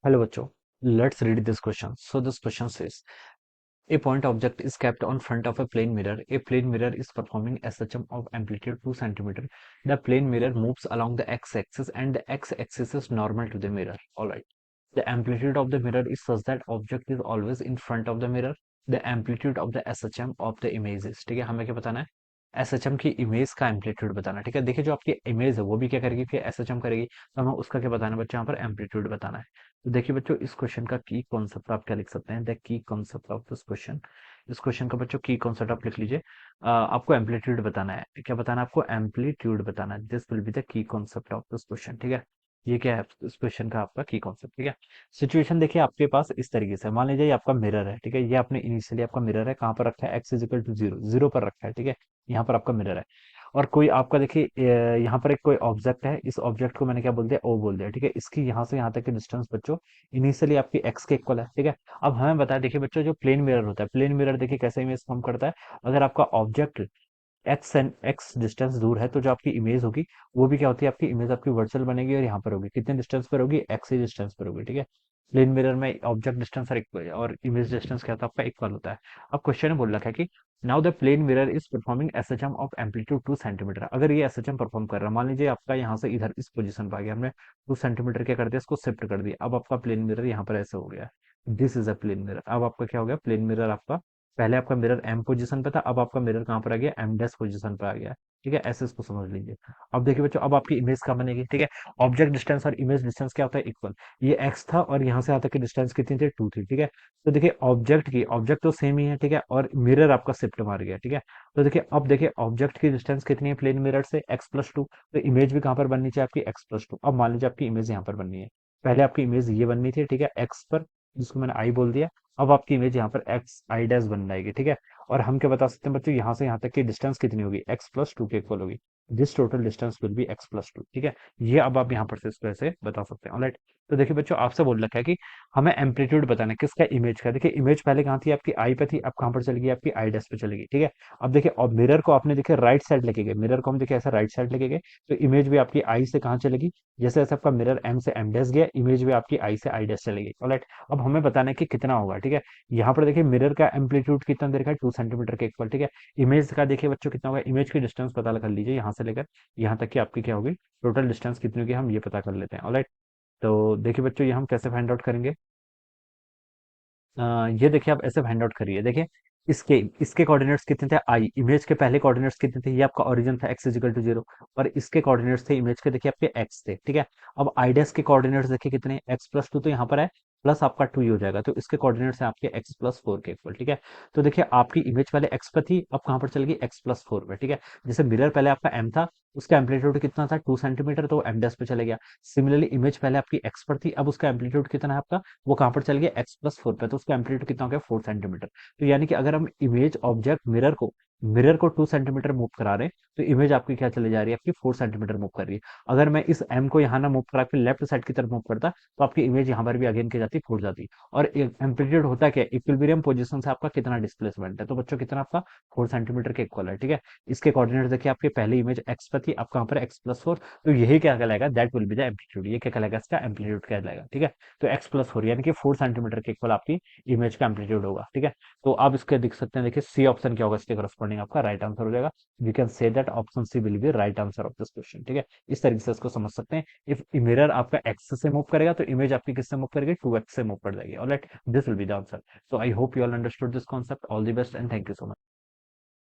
Hello, bachcho. Let's read this question. So this question says, a point object is kept on front of a plane mirror. A plane mirror is performing SHM of amplitude 2 centimeter. The plane mirror moves along the x-axis and the x-axis is normal to the mirror. All right. The amplitude of the mirror is such that object is always in front of the mirror. The amplitude of the SHM of the image is, ठीक है, हमें क्या बताना है? SHM की image का amplitude बताना है, ठीक है। देखिए जो आपकी इमेज है वो भी क्या करेगी, फिर SHM करेगी, तो हमें उसका क्या बताना है बच्चों, यहाँ पर एम्पलीट्यूड बताना है। तो देखिए बच्चों, इस क्वेश्चन का की कॉन्सेप्ट आप क्या लिख सकते हैं, the key concept of this question. इस क्वेश्चन का बच्चों की कॉन्सेप्ट आप लिख लीजिए। आपको एम्पलीट्यूड बताना है, क्या बताना है आपको, एम्पलीट्यूड बताना है। This will be the key concept of this question, ठीक है। ये क्या है इस क्वेश्चन का आपका की कॉन्सेप्ट, ठीक है। सिचुएशन देखिए आपके पास इस तरीके से, मान लीजिए ये आपका मिरर है, ठीक है। ये आपने इनिशियली आपका मिरर है कहाँ पर रखा है, x is equal to zero, zero पर रखा है, ठीक है। यहाँ पर आपका मिरर है और कोई आपका देखिए यहाँ पर एक कोई ऑब्जेक्ट है, इस ऑब्जेक्ट को मैंने क्या बोल दिया, ओ बोल दिया, ठीक है। इसकी यहाँ से यहाँ तक की डिस्टेंस बच्चों इनिशियली आपकी एक्स के इक्वल है, ठीक है। अब हमें बताया देखिए बच्चों, जो प्लेन मिरर होता है, प्लेन मिरर देखिए कैसे इमेज फॉर्म करता है। अगर आपका object x and x distance दूर है तो जो आपकी इमेज होगी वो भी क्या होती है, आपकी इमेज आपकी वर्चुअल बनेगी और यहाँ पर होगी, कितने डिस्टेंस पर होगी, एक्स ही डिस्टेंस पर होगी, ठीक है। प्लेन मिरर में ऑब्जेक्ट डिस्टेंस और इमेज डिस्टेंस क्या होता है, आपका इक्वल होता है। अब क्वेश्चन में बोल रखा है कि now the plane mirror is performing SHM of amplitude 2 centimetre. अगर ये एसएचएम परफॉर्म कर रहा है, मान लीजिए आपका यहाँ से इधर इस पोजीशन पर आ गया, हमने 2 सेंटीमीटर क्या कर दिया, इसको शिफ्ट कर दिया। अब आपका प्लेन मिरर यहाँ पर ऐसे हो गया, this is a plane mirror. अब आपका क्या हो गया, प्लेन मिरर आपका, पहले आपका मिरर एम पोजीशन पे था, अब आपका मिरर कहाँ पर आ गया, एम डैश पोजीशन पे आ गया, ठीक है। ऐसे इसको समझ लीजिए। अब देखिए बच्चों, अब आपकी इमेज कहाँ बनेगी, ठीक है। ऑब्जेक्ट डिस्टेंस और इमेज डिस्टेंस क्या होता है, इक्वल। ये एक्स था और यहाँ से यहाँ तक की डिस्टेंस कितनी थी, 2 थी, ठीक है। तो देखिए ऑब्जेक्ट तो सेम ही है, ठीक है, और मिरर आपका शिफ्ट मार गया, ठीक है। तो देखिए अब देखिए ऑब्जेक्ट की डिस्टेंस कितनी है प्लेन मिरर से, एक्स प्लस टू। तो इमेज भी कहाँ पर बननी चाहिए आपकी, एक्स प्लस टू। अब मान लीजिए आपकी इमेज यहाँ पर बननी है, पहले आपकी इमेज ये बननी थी, ठीक है, एक्स पर, जिसको मैंने आई बोल दिया। अब आपकी इमेज यहाँ पर एक्स आई डैश बन जाएगी, ठीक है। और हम क्या बता सकते हैं बच्चों, यहाँ से यहाँ तक की डिस्टेंस कितनी होगी, एक्स प्लस टू के इक्वल होगी। This total distance will be x plus two, ठीक है। ये अब आप यहाँ पर से इसको ऐसे बता सकते हैं, ऑलराइट। तो देखिए बच्चों, आपसे बोल रखा है कि हमें एम्पलीट्यूड बताना है किसका, इमेज का। देखिए इमेज पहले कहाँ थी, आपकी आई पे थी, अब कहाँ पर चली गई, आपकी आई डैश पे चली गई, ठीक है। अब देखिए, और मिरर को आपने देखिए राइट साइड लेके गए, मिरर को हम देखिए ऐसा राइट साइड लेके गए, तो इमेज भी आपकी आई से कहाँ चलेगी, जैसे जैसे आपका मिरर एम से एम डैश गया, इमेज भी आपकी आई से आई डैश चलेगी, ऑलराइट। अब हमें बताना है कि कितना होगा, ठीक है। यहाँ पर देखिए मिरर का एम्पलीट्यूड कितना दे रखा है, 2 सेंटीमीटर के इक्वल, ठीक है। इमेज का देखिए बच्चों कितना होगा, इमेज की डिस्टेंस पता कर लीजिए, यहाँ से लेकर यहाँ तक की आपकी क्या होगी, टोटल डिस्टेंस कितनी होगी, हम ये पता कर लेते हैं, ऑलराइट। तो देखिए बच्चों, ये हम कैसे फाइंड आउट करेंगे। ये देखिए आप ऐसे फाइंड आउट करिए, देखिए इसके इसके कोऑर्डिनेट्स कितने थे, आई, इमेज के पहले कोऑर्डिनेट्स कितने थे, ये आपका ओरिजिन था एक्स इजिकल टू जीरो, और इसके कोऑर्डिनेट्स थे इमेज के, देखिए आपके एक्स थे, ठीक है। अब आई डैश के कोऑर्डिनेट्स देखिए कितने, एक्स प्लस टू, तो यहाँ पर है प्लस आपका टू ही हो जाएगा, तो इसके कोऑर्डिनेट्स हैं आपके एक्स प्लस फोर के इक्वल, ठीक है। तो देखिए आपकी इमेज पहले एक्स पर थी, अब कहाँ पर चल गई, एक्स प्लस फोर पे, ठीक है। जैसे मिरर पहले आपका एम था, उसका एम्पलीट्यूड कितना था, 2 सेंटीमीटर, तो एम डैश पे चले गया। सिमिलरली इमेज पहले आपकी एक्स पर थी, अब उसका एम्पलीट्यूड कितना है आपका, वो कहाँ पर चल गया, एक्स प्लस फोर पे, तो उसका एम्पलीट्यूड कितना हो गया, 4 सेंटीमीटर। तो यानी कि अगर हम इमेज ऑब्जेक्ट मिरर को 2 सेंटीमीटर मूव करा रहे हैं, तो इमेज आपकी क्या चली जा रही है, आपकी 4 सेंटीमीटर मूव कर रही है। अगर मैं इस एम को यहाँ ना मूव करा के लेफ्ट साइड की तरफ मूव करता, तो आपकी इमेज यहाँ पर भी अगेन की जाती, फूट जाती। और एम्पलीट्यूड होता क्या है, इक्विलिब्रियम पोजीशन से आपका कितना डिस्प्लेसमेंट है, तो बच्चों कितना आपका 4 सेंटीमीटर के इक्वल है, ठीक है। इसके कोऑर्डिनेट देखिए, आपकी पहली इमेज एक्स पर थी, अब कहाँ पर एक्स प्लस फोर, तो यही क्या कहलाएगा, that will be the amplitude, ये क्या कहलाएगा, इसका एम्पलीट्यूड कहलाएगा, ठीक है। तो एक्स प्लस फोर यानी कि 4 सेंटीमीटर के इक्वल आपकी इमेज का एम्पलीट्यूड होगा, ठीक है। तो आप इसके देख सकते हैं, देखिए सी ऑप्शन क्या होगा, इसके करस्पॉन्डिंग आपका राइट आंसर हो जाएगा। We can say that option C will be right answer of this question, ठीक है। इस तरीके से इसको समझ सकते हैं। इफ मिरर आपका एक्स से मूव करेगा, तो इमेज आपकी किससे मूव करेगी, 2x से मूव कर जाएगी, alright. This will be the answer. So I hope you all understood this concept. All the best and thank you so much.